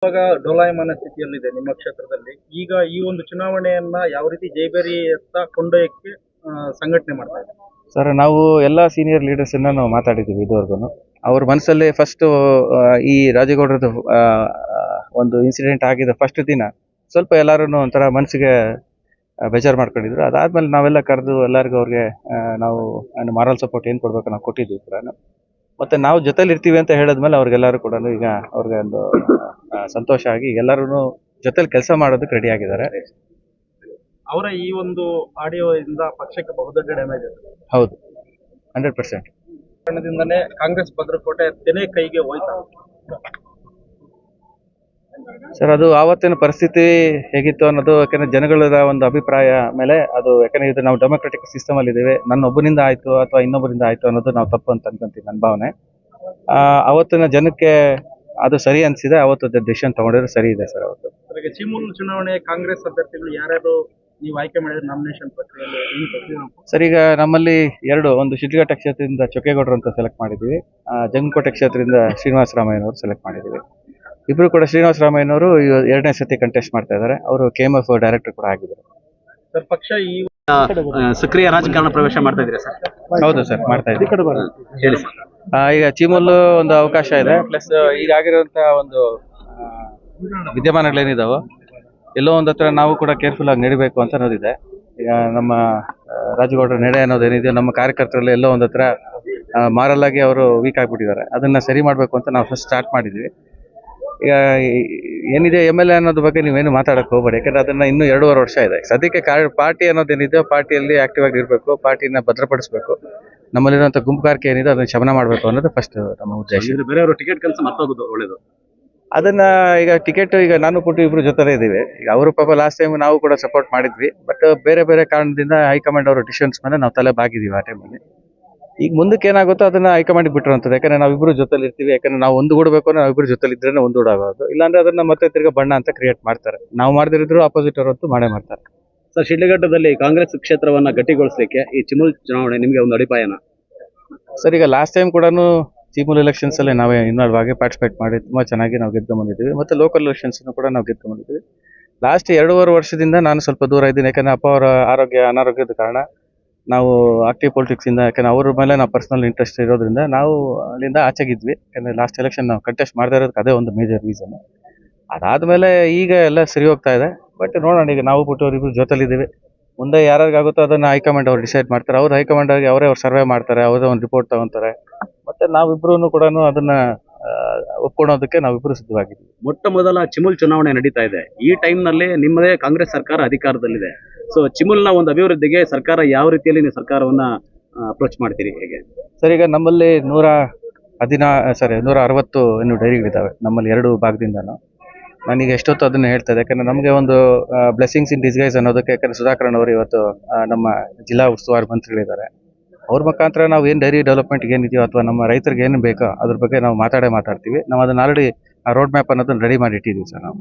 ಇವಾಗ ಡೋಲಾಯಮಾನ ಸ್ಥಿತಿಯಲ್ಲಿದೆ ನಿಮ್ಮ ಕ್ಷೇತ್ರದಲ್ಲಿ. ಈಗ ಈ ಒಂದು ಚುನಾವಣೆಯನ್ನ ಯಾವ ರೀತಿ ಜೈಬೇರಿಯತ್ತ ಕೊಂಡೊಯ್ಯಕ್ಕೆ ಸಂಘಟನೆ ಮಾಡ್ತಾ ಇದೆ? ಸರ್, ನಾವು ಎಲ್ಲ ಸೀನಿಯರ್ ಲೀಡರ್ಸನ್ನ ನಾವು ಮಾತಾಡಿದ್ದೀವಿ ಇದುವರೆಗೂ. ಅವ್ರ ಮನಸ್ಸಲ್ಲಿ ಫಸ್ಟು ಈ ರಾಜೇಗೌಡರದ್ದು ಒಂದು ಇನ್ಸಿಡೆಂಟ್ ಆಗಿದ ಫಸ್ಟ್ ದಿನ ಸ್ವಲ್ಪ ಎಲ್ಲರೂ ಒಂಥರ ಮನಸ್ಸಿಗೆ ಬೇಜಾರು ಮಾಡ್ಕೊಂಡಿದ್ರು. ಅದಾದಮೇಲೆ ನಾವೆಲ್ಲ ಕರೆದು ಎಲ್ಲರಿಗೂ ಅವ್ರಿಗೆ ನಾವು ಮಾರಲ್ ಸಪೋರ್ಟ್ ಏನು ಕೊಡಬೇಕು ನಾವು ಕೊಟ್ಟಿದ್ದೀವಿ ಕೂಡ. ಮತ್ತು ನಾವು ಜೊತೆಲಿ ಇರ್ತೀವಿ ಅಂತ ಹೇಳಿದ್ಮೇಲೆ ಅವ್ರಿಗೆಲ್ಲರೂ ಕೂಡ ಈಗ ಅವ್ರಿಗೆ ಒಂದು ಸಂತೋಷ ಆಗಿ ಎಲ್ಲರೂ ಜೊತೆಲಿ ಕೆಲಸ ಮಾಡೋದಕ್ಕೆ ರೆಡಿ ಆಗಿದ್ದಾರೆ. ಅವರ ಈ ಒಂದು ಆಡಿಯೋ ಇಂದ ಪಕ್ಷಕ್ಕೆ ಬಹುದೊಡ್ಡ ಡ್ಯಾಮೇಜ್ ಇದೆ. ಹೌದು, 100%. ಕಾರಣದಿಂದನೇ ಕಾಂಗ್ರೆಸ್ ಭದ್ರಕೋಟೆ ತೆನೆ ಕೈಗೆ ಹೋಯ್ತಾ? ಸರ್, ಅದು ಆವತ್ತಿನ ಪರಿಸ್ಥಿತಿ ಹೇಗಿತ್ತು ಅನ್ನೋದು ಯಾಕಂದರೆ ಜನಗಳ ಒಂದು ಅಭಿಪ್ರಾಯ ಮೇಲೆ ಅದು, ಯಾಕಂದರೆ ಇದು ನಾವು ಡೆಮೊಕ್ರೆಟಿಕ್ ಸಿಸ್ಟಮಲ್ಲಿ ಇದ್ದೀವಿ. ನನ್ನ ಒಬ್ಬನಿಂದ ಆಯಿತು ಅಥವಾ ಇನ್ನೊಬ್ಬರಿಂದ ಆಯಿತು ಅನ್ನೋದು ನಾವು ತಪ್ಪು ಅಂತ ಅನ್ಕೊಂತೀನಿ, ನನ್ನ ಭಾವನೆ. ಅವತ್ತಿನ ಜನಕ್ಕೆ ಅದು ಸರಿ ಅನಿಸಿದೆ, ಅವತ್ತು ಡಿಸಿಷನ್ ತೊಗೊಂಡಿದ್ರೆ ಸರಿ ಇದೆ ಸರ್. ಅವತ್ತು ಚಿಮೂಲ್ ಚುನಾವಣೆ ಕಾಂಗ್ರೆಸ್ ಅಭ್ಯರ್ಥಿಗಳು ಯಾರ್ಯಾರು ನೀವು ಆಯ್ಕೆ ಮಾಡಿದ್ರೆ ನಾಮಿನೇಷನ್ ಪ್ರಕ್ರಿಯೆಯಲ್ಲಿ? ಸರ್, ಈಗ ನಮ್ಮಲ್ಲಿ ಒಂದು ಶಿಡ್ಲಘಟ್ಟ ಕ್ಷೇತ್ರದಿಂದ ಚೊಕ್ಕೇಗೌಡರು ಅಂತ ಸೆಲೆಕ್ಟ್ ಮಾಡಿದ್ದೀವಿ. ಜಂಗಕೋಟೆ ಕ್ಷೇತ್ರದಿಂದ ಶ್ರೀನಿವಾಸ ರಾಮಯ್ಯನವರು ಸೆಲೆಕ್ಟ್ ಮಾಡಿದ್ದೀವಿ. ಇಬ್ಬರು ಕೂಡ ಶ್ರೀನಿವಾಸ ರಾಮಯ್ಯನವರು 2ನೇ ಸತಿ ಕಂಟೆಸ್ಟ್ ಮಾಡ್ತಾ ಇದ್ದಾರೆ. ಅವರು KMF ಡೈರೆಕ್ಟರ್ ಕೂಡ ಆಗಿದ್ದಾರೆ. ಸರ್, ಪಕ್ಷ ಈ ಸಕ್ರಿಯ ರಾಜಕಾರಣ ಪ್ರವೇಶ ಮಾಡ್ತಾ ಇದ್ದೀರಾ ಸರ್? ಹೌದು ಸರ್, ಮಾಡ್ತಾ ಇದ್ದೀವಿ. ಹೇಳಿ ಸರ್. ಈಗ ಚೀಮೂಲ್ ಒಂದು ಅವಕಾಶ ಇದೆ, ಪ್ಲಸ್ ಈಗಾಗಿರುವಂಥ ಒಂದು ವಿದ್ಯಮಾನಗಳೇನಿದಾವೋ ಎಲ್ಲೋ ಒಂದು ಹತ್ರ ನಾವು ಕೂಡ ಕೇರ್ಫುಲ್ ಆಗಿ ನಡಿಬೇಕು ಅಂತ ಅನ್ನೋದಿದೆ. ಈಗ ನಮ್ಮ ರಾಜಗೌಡರ ನಡೆ ಅನ್ನೋದೇನಿದೆಯೋ ನಮ್ಮ ಕಾರ್ಯಕರ್ತರಲ್ಲಿ ಎಲ್ಲೋ ಒಂದು ಹತ್ರ ಮಾರಲ್ ಆಗಿ ಅವರು ವೀಕ್ ಆಗಿಬಿಟ್ಟಿದ್ದಾರೆ. ಅದನ್ನು ಸರಿ ಮಾಡಬೇಕು ಅಂತ ನಾವು ಫಸ್ಟ್ ಸ್ಟಾರ್ಟ್ ಮಾಡಿದ್ವಿ. ಈಗ ಏನಿದೆ MLA ಅನ್ನೋದ್ರ ಬಗ್ಗೆ ನೀವೇನು ಮಾತಾಡೋಕ್ಕೆ ಹೋಗಬೇಡಿ, ಯಾಕಂದರೆ ಅದನ್ನು ಇನ್ನೂ 2.5 ವರ್ಷ ಇದೆ. ಸದ್ಯಕ್ಕೆ ಪಾರ್ಟಿ ಅನ್ನೋದೇನಿದೆಯೋ ಪಾರ್ಟಿಯಲ್ಲಿ ಆಕ್ಟಿವ್ ಆಗಿ ಇರಬೇಕು, ಪಾರ್ಟಿನ ಭದ್ರಪಡಿಸಬೇಕು, ನಮ್ಮಲ್ಲಿರುವಂಥ ಗುಂಪುಗಾರಿಕೆ ಏನಿದೆ ಅದನ್ನು ಶಮನ ಮಾಡಬೇಕು ಅನ್ನೋದು ಫಸ್ಟ್ ನಮ್ಮ ಉದ್ದೇಶ. ಬೇರೆಯವರು ಟಿಕೆಟ್ ಕೆಲಸ ಮರ್ತೋಗೋದು ಒಳ್ಳೇದು. ಅದನ್ನ ಈಗ ಟಿಕೆಟ್ ಈಗ ನಾನು ಪುಟ್ಟು ಇಬ್ರು ಜೊತೆಲೇ ಇದ್ದೀವಿ. ಈಗ ಅವರು ಪಾಪ ಲಾಸ್ಟ್ ಟೈಮ್ ನಾವು ಕೂಡ ಸಪೋರ್ಟ್ ಮಾಡಿದ್ವಿ, ಬಟ್ ಬೇರೆ ಬೇರೆ ಕಾರಣದಿಂದ ಹೈಕಮಾಂಡ್ ಅವರ ಡಿಸಿಷನ್ಸ್ ಮೇಲೆ ನಾವು ತಲೆ ಬಾಗಿದ್ದೀವಿ ಆ ಟೈಮಲ್ಲಿ. ಈಗ ಮುಂದಕ್ಕೆ ಏನಾಗುತ್ತೋ ಅದನ್ನ ಹೈಕಮಾಂಡ್ ಬಿಟ್ಟಿರುವಂಥದ್ದು, ಯಾಕಂದ್ರೆ ನಾವಿಬ್ರು ಜೊತೆಲಿ ಇರ್ತೀವಿ. ಯಾಕಂದ್ರೆ ನಾವು ಒಂದುಗೂಡಬೇಕು ಅಂದ್ರೆ ನಾವಿಬ್ರು ಜೊತೆಲಿ ಇದ್ರೇನೆ ಒಂದುಗೂಡಾಗೋದು, ಇಲ್ಲಾಂದ್ರೆ ಅದನ್ನ ಮತ್ತೆ ತಿರ್ಗಾ ಬಣ್ಣ ಅಂತ ಕ್ರಿಯೇಟ್ ಮಾಡ್ತಾರೆ. ನಾವು ಮಾಡದಿರಿದ್ರು ಆಪೋಸಿಟ್ ಅವರಂತೂ ಮಾಡೇ ಮಾಡ್ತಾರೆ. ಸರ್, ಶಿಡ್ಲಘಟ್ಟದಲ್ಲಿ ಕಾಂಗ್ರೆಸ್ ಕ್ಷೇತ್ರವನ್ನ ಗಟ್ಟಿಗೊಳಿಸಲಿಕ್ಕೆ ಈ ಚಿಮೂಲ್ ಚುನಾವಣೆ ನಿಮಗೆ ಒಂದು ಅಡಿಪಾಯನ? ಸರ್, ಈಗ ಲಾಸ್ಟ್ ಟೈಮ್ ಕೂಡ ಚೀಮೂಲ್ ಎಲೆಕ್ಷನ್ಸ್ ಅಲ್ಲಿ ನಾವೇ ಇನ್ವಾಲ್ವ್ ಆಗಿ ಪಾರ್ಟಿಸಿಪೇಟ್ ಮಾಡಿ ತುಂಬಾ ಚೆನ್ನಾಗಿ ನಾವು ಗೆದ್ದುಕೊಂಡಿದ್ದೀವಿ. ಮತ್ತೆ ಲೋಕಲ್ ಎಲೆಕ್ಷನ್ಸ್ ಕೂಡ ನಾವು ಗೆದ್ದುಕೊಂಡಿದ್ದೀವಿ. ಲಾಸ್ಟ್ 2.5 ವರ್ಷದಿಂದ ನಾನು ಸ್ವಲ್ಪ ದೂರ ಇದ್ದೀನಿ, ಯಾಕಂದ್ರೆ ಅಪ್ಪ ಅವರ ಅನಾರೋಗ್ಯದ ಕಾರಣ ನಾವು ಆಕ್ಟಿವ್ ಪೊಲಿಟಿಕ್ಸ್ ಇಂದ, ಯಾಕಂದ್ರೆ ಅವ್ರ ಮೇಲೆ ನಾವು ಪರ್ಸನಲ್ ಇಂಟ್ರೆಸ್ಟ್ ಇರೋದ್ರಿಂದ ನಾವು ಅಲ್ಲಿಂದ ಆಚೆಗಿದ್ವಿ. ಯಾಕಂದ್ರೆ ಲಾಸ್ಟ್ ಎಲೆಕ್ಷನ್ ನಾವು ಕಂಟೆಸ್ಟ್ ಮಾಡದೇ ಇರೋದಕ್ಕೆ ಅದೇ ಒಂದು ಮೇಜರ್ ರೀಸನ್. ಅದಾದ್ಮೇಲೆ ಈಗ ಎಲ್ಲ ಸರಿ ಹೋಗ್ತಾ ಇದೆ. ಬಟ್ ನೋಡೋಣ, ಈಗ ನಾವು ಇಬ್ರು ಜೊತೆಲಿದ್ದೀವಿ. ಮುಂದೆ ಯಾರಿಗಾಗುತ್ತೋ ಅದನ್ನ ಹೈಕಮಾಂಡ್ ಅವ್ರು ಡಿಸೈಡ್ ಮಾಡ್ತಾರೆ. ಅವ್ರು ಹೈಕಮಾಂಡ್ ಆಗಿ ಅವ್ರು ಸರ್ವೆ ಮಾಡ್ತಾರೆ, ಅವರೇ ಒಂದು ರಿಪೋರ್ಟ್ ತಗೊಂತಾರೆ. ಮತ್ತೆ ನಾವಿಬ್ರು ಕೂಡ ಅದನ್ನ ಒಪ್ಕೊಳ್ಳೋದಕ್ಕೆ ನಾವಿಬ್ರು ಸಿದ್ಧವಾಗಿದ್ದೀವಿ. ಮೊಟ್ಟ ಮೊದಲ ಚಿಮೂಲ್ ಚುನಾವಣೆ ನಡೀತಾ ಇದೆ. ಈ ಟೈಮ್ ನಲ್ಲಿ ನಿಮ್ಮದೇ ಕಾಂಗ್ರೆಸ್ ಸರ್ಕಾರ ಅಧಿಕಾರದಲ್ಲಿದೆ. ಸೊ ಚಿಮೂಲ್ನ ಒಂದು ಅಭಿವೃದ್ಧಿಗೆ ಸರ್ಕಾರ ಯಾವ ರೀತಿಯಲ್ಲಿ ನೀವು ಸರ್ಕಾರವನ್ನ ಅಪ್ರೋಚ್ ಮಾಡ್ತೀರಿ, ಹೇಗೆ? ಸರ್, ಈಗ ನಮ್ಮಲ್ಲಿ 160 ಡೈರಿಗಳಿದ್ದಾವೆ ನಮ್ಮಲ್ಲಿ 2 ಭಾಗದಿಂದನೂ. ನಾನೀಗ ಎಷ್ಟೊತ್ತು ಅದನ್ನ ಹೇಳ್ತಾ ಇದ್ದೆ, ಯಾಕಂದ್ರೆ ನಮಗೆ ಒಂದು ಬ್ಲೆಸ್ಸಿಂಗ್ಸ್ ಇನ್ ಡಿಸ್ಗೈಸ್ ಅನ್ನೋದಕ್ಕೆ, ಯಾಕಂದ್ರೆ ಸುಧಾಕರನ್ ಅವರು ಇವತ್ತು ನಮ್ಮ ಜಿಲ್ಲಾ ಉಸ್ತುವಾರಿ ಮಂತ್ರಿಗಳಿದ್ದಾರೆ. ಅವ್ರ ಮುಖಾಂತರ ನಾವು ಏನು ಡೈರಿ ಡೆವಲಪ್ಮೆಂಟ್ಗೆ ಏನಿದೆಯೋ ಅಥವಾ ನಮ್ಮ ರೈತರಿಗೆ ಏನು ಬೇಕೋ ಅದ್ರ ಬಗ್ಗೆ ನಾವು ಮಾತಾಡ್ತೀವಿ. ನಾವು ಅದನ್ನ ಆಲ್ರೆಡಿ ರೋಡ್ ಮ್ಯಾಪ್ ಅನ್ನೋದನ್ನ ರೆಡಿ ಮಾಡಿ ಇಟ್ಟಿದ್ದೀವಿ ಸರ್ ನಾವು.